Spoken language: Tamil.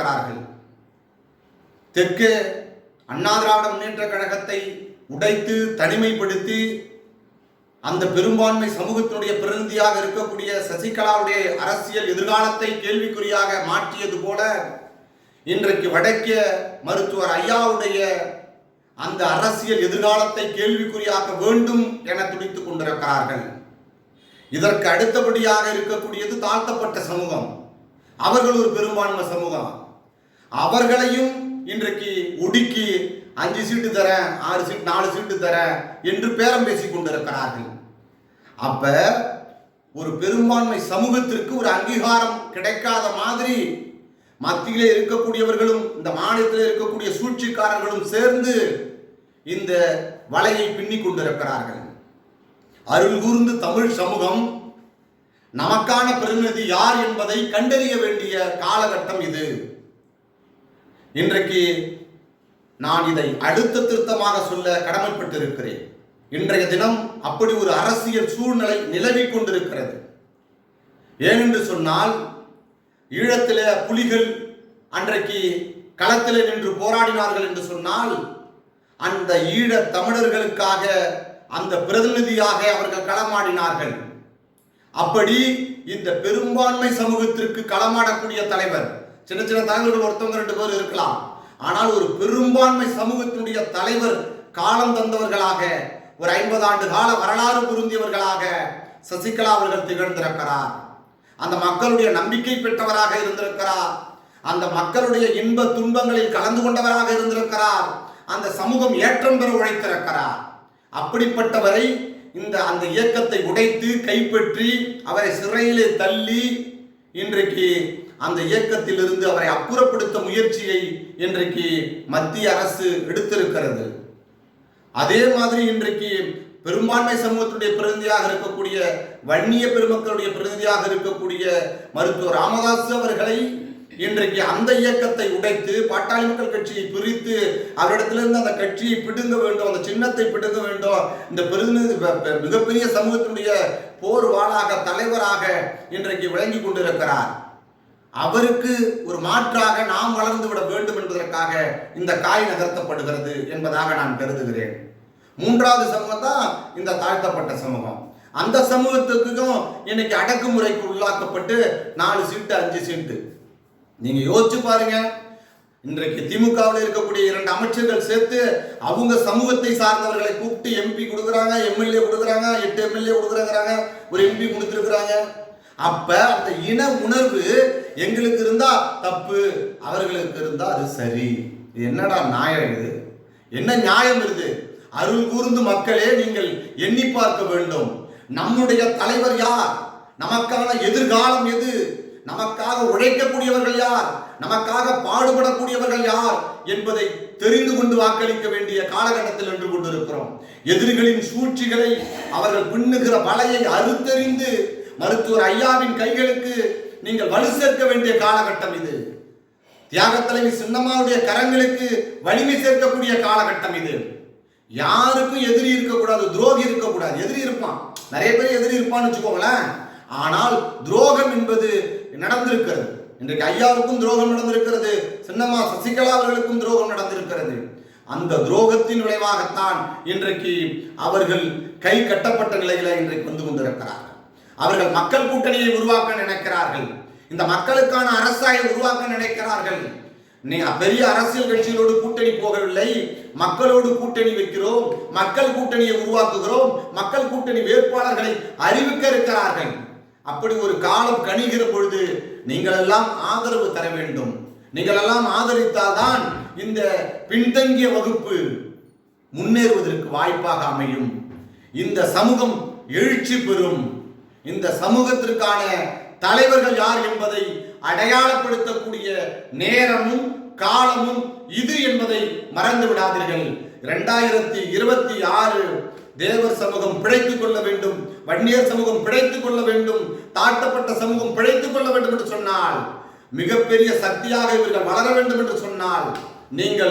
கொண்டிருக்கிறார்கள். தெற்கே அண்ணா திராவிட முன்னேற்ற கழகத்தை உடைத்து தனிமைப்படுத்தி அந்த பெரும்பான்மை சமூகத்தினுடைய பிரதிநிதியாக இருக்கக்கூடிய சசிகலாவுடைய அரசியல் எதிர்காலத்தை கேள்விக்குறியாக மாற்றியது போல இன்றைக்கு வடக்கே மருத்துவர் ஐயாவுடைய அந்த அரசியல் எதிர்காலத்தை கேள்விக்குறியாக்க வேண்டும் என துடித்துக் கொண்டிருக்கிறார்கள். இதற்கு அடுத்தபடியாக இருக்கக்கூடியது தாழ்த்தப்பட்ட சமூகம். அவர்கள் ஒரு பெரும்பான்மை சமூகம். அவர்களையும் இன்றைக்கு ஒடுக்கி 5 சீட்டு தரேன், 6 சீட்டு, 4 சீட்டு தரேன் என்று பேரம் பேசிக் கொண்டிருக்கிறார்கள். அப்ப ஒரு பெரும்பான்மை சமூகத்திற்கு ஒரு அங்கீகாரம் கிடைக்காத மாதிரி மத்தியிலே இருக்கக்கூடியவர்களும் இந்த மாநிலத்தில் இருக்கக்கூடிய சூழ்ச்சிக்காரர்களும் சேர்ந்து இந்த வலையை பின்னிக் கொண்டிருக்கிறார்கள். அருள் கூர்ந்து தமிழ் சமூகம் நமக்கான பிரதிநிதி யார் என்பதை கண்டறிய வேண்டிய காலகட்டம் இது. இன்றைக்கு நான் இதை அடுத்த திருத்தமாக சொல்ல கடமைப்பட்டிருக்கிறேன். இன்றைய தினம் அப்படி ஒரு அரசியல் சூழ்நிலை நிலவிக் கொண்டிருக்கிறது. ஏனென்று சொன்னால், ஈழத்திலே புலிகள் அன்றைக்கு களத்திலே நின்று போராடினார்கள் என்று சொன்னால், அந்த ஈழ தமிழர்களுக்காக அந்த பிரதிநிதியாக அவர்கள் களமாடினார்கள். அப்படி இந்த பெரும்பான்மை சமூகத்திற்கு களமாடக்கூடிய தலைவர், சின்ன சின்ன தலைவர்கள் ஒருத்தவங்க 2 பேர் இருக்கலாம், ஆனால் ஒரு பெரும்பான்மை சமூகத்தினுடைய தலைவர் காலம் தந்தவர்களாக, ஒரு 50 ஆண்டு கால வரலாறு பொருந்தியவர்களாக சசிகலா அவர்கள் திகழ்ந்திருக்கிறார். அந்த மக்களுடைய நம்பிக்கை பெற்றவராக இருந்திருக்கிறார். அந்த மக்களுடைய இன்ப துன்பங்களில் கலந்து கொண்டவராக இருந்திருக்கிறார். அந்த சமூகம் ஏற்றம் பெற உழைத்திருக்கிறார். அப்படிப்பட்டவரை அந்த இயக்கத்தை உடைத்து கைப்பற்றி அவரை சிறையிலே தள்ளி இன்றைக்கு அந்த இயக்கத்தில் இருந்து அவரை அப்புறப்படுத்த முயற்சியை இன்றைக்கு மத்திய அரசு எடுத்திருக்கிறது. அதே மாதிரி இன்றைக்கு பெரும்பான்மை சமூகத்துடைய பிரதிநிதியாக இருக்கக்கூடிய வன்னிய பெருமக்களுடைய பிரதிநிதியாக இருக்கக்கூடிய மருத்துவர் ராமதாஸ் அவர்களை இன்றைக்கு அந்த இயக்கத்தை உடைத்து பாட்டாளி மக்கள் கட்சியை பிரித்து அவரிடத்திலிருந்து அந்த கட்சியை பிடுங்க வேண்டும், அந்த சின்னத்தை பிடுங்க வேண்டும். இந்த பிரதிநிதி மிகப்பெரிய சமூகத்தினுடைய போர் வாளாக தலைவராக இன்றைக்கு விளங்கி கொண்டிருக்கிறார். அவருக்கு ஒரு மாற்றாக நாம் வளர்ந்து விட வேண்டும் என்பதற்காக இந்த காய் நகர்த்தப்படுகிறது என்பதாக நான் கருதுகிறேன். 3வது சமூகம் தான் இந்த தாழ்த்தப்பட்ட சமூகம். அந்த சமூகத்துக்கும் இன்னைக்கு அடக்குமுறைக்கு உள்ளாக்கப்பட்டு 4 சீட்டு 5 சீட்டு. நீங்க யோசிச்சு பாருங்க, இன்றைக்கு திமுகவில் இருக்கக்கூடிய 2 அமைச்சர்கள் சேர்த்து அவங்க சமூகத்தை சார்ந்தவர்களை கூப்பிட்டு எம்பி கொடுக்குறாங்க, எம்எல்ஏ கொடுக்குறாங்க, 8 எம்எல்ஏ கொடுக்குறாங்க, ஒரு எம்பி கொடுத்துருக்குறாங்க. அப்ப அந்த இன உணர்வு எங்களுக்கு இருந்தா தப்பு, அவர்களுக்கு இருந்தா அது சரி. இது என்னடா நியாயம்? இது என்ன நியாயம்? இது அருள் கூர்ந்து மக்களே நீங்கள் எண்ணி பார்க்க வேண்டும். நம்முடைய தலைவர் யார்? நமக்கான எதிர்காலம் எது? நமக்காக உழைக்கக்கூடியவர்கள் யார்? நமக்காக பாடுபடக்கூடியவர்கள் யார் என்பதை தெரிந்து கொண்டு வாக்களிக்க வேண்டிய காலகட்டத்தில் நின்று கொண்டிருக்கிறோம். எதிரிகளின் சூழ்ச்சிகளை அவர்கள் பின்னுகிற வலையை அறுத்தறிந்து மருத்துவர் ஐயாவின் கைகளுக்கு நீங்கள் வலு சேர்க்க வேண்டிய காலகட்டம் இது. தியாக தலைவி சின்னம்மாவுடைய கரங்களுக்கு வலிமை சேர்க்கக்கூடிய காலகட்டம் இது. யாருக்கும் எதிரி இருக்கக்கூடாது, துரோகி இருக்கக்கூடாது. எதிரி இருப்பான், நிறைய பேர் எதிரி இருப்பான்னு வச்சுக்கோங்களேன். ஆனால் துரோகம் என்பது நடந்திருக்கிறது. இன்றைக்கு ஐயாவுக்கும் துரோகம் நடந்திருக்கிறது, சின்னம்மா சசிகலா அவர்களுக்கும் துரோகம் நடந்திருக்கிறது. அந்த துரோகத்தின் விளைவாகத்தான் இன்றைக்கு அவர்கள் கை கட்டப்பட்ட நிலையில இன்றைக்கு வந்து கொண்டிருக்கிறார்கள். அவர்கள் மக்கள் கூட்டணியை உருவாக்க நினைக்கிறார்கள். இந்த மக்களுக்கான அரசாயை உருவாக்க நினைக்கிறார்கள். பெரிய அரசியல் கட்சிகளோடு கூட்டணி போகவில்லை, மக்களோடு கூட்டணி வைக்கிறோம், மக்கள் கூட்டணியை உருவாக்குகிறோம், மக்கள் கூட்டணி வேட்பாளர்களை அறிவிக்க இருக்கிறார்கள். அப்படி ஒரு காலம் கணிகிற பொழுது நீங்கள் எல்லாம் ஆதரவு தர வேண்டும். நீங்கள் எல்லாம் ஆதரித்தால்தான் இந்த பின்தங்கிய வகுப்பு முன்னேறுவதற்கு வாய்ப்பாக அமையும். இந்த சமூகம் எழுச்சி பெறும். இந்த சமூகத்திற்கான தலைவர்கள் யார் என்பதை அடையாளப்படுத்தக்கூடிய நேரமும் காலமும் இது என்பதை மறந்து விடாதீர்கள். 2026 தேவர் சமூகம் பிழைத்துக் கொள்ள வேண்டும், வன்னியர் சமூகம் பிழைத்துக் கொள்ள வேண்டும், தாழ்த்தப்பட்ட சமூகம் பிழைத்துக் கொள்ள வேண்டும் என்று சொன்னால், மிகப்பெரிய சக்தியாக இவர்கள் வளர வேண்டும் என்று சொன்னால், நீங்கள்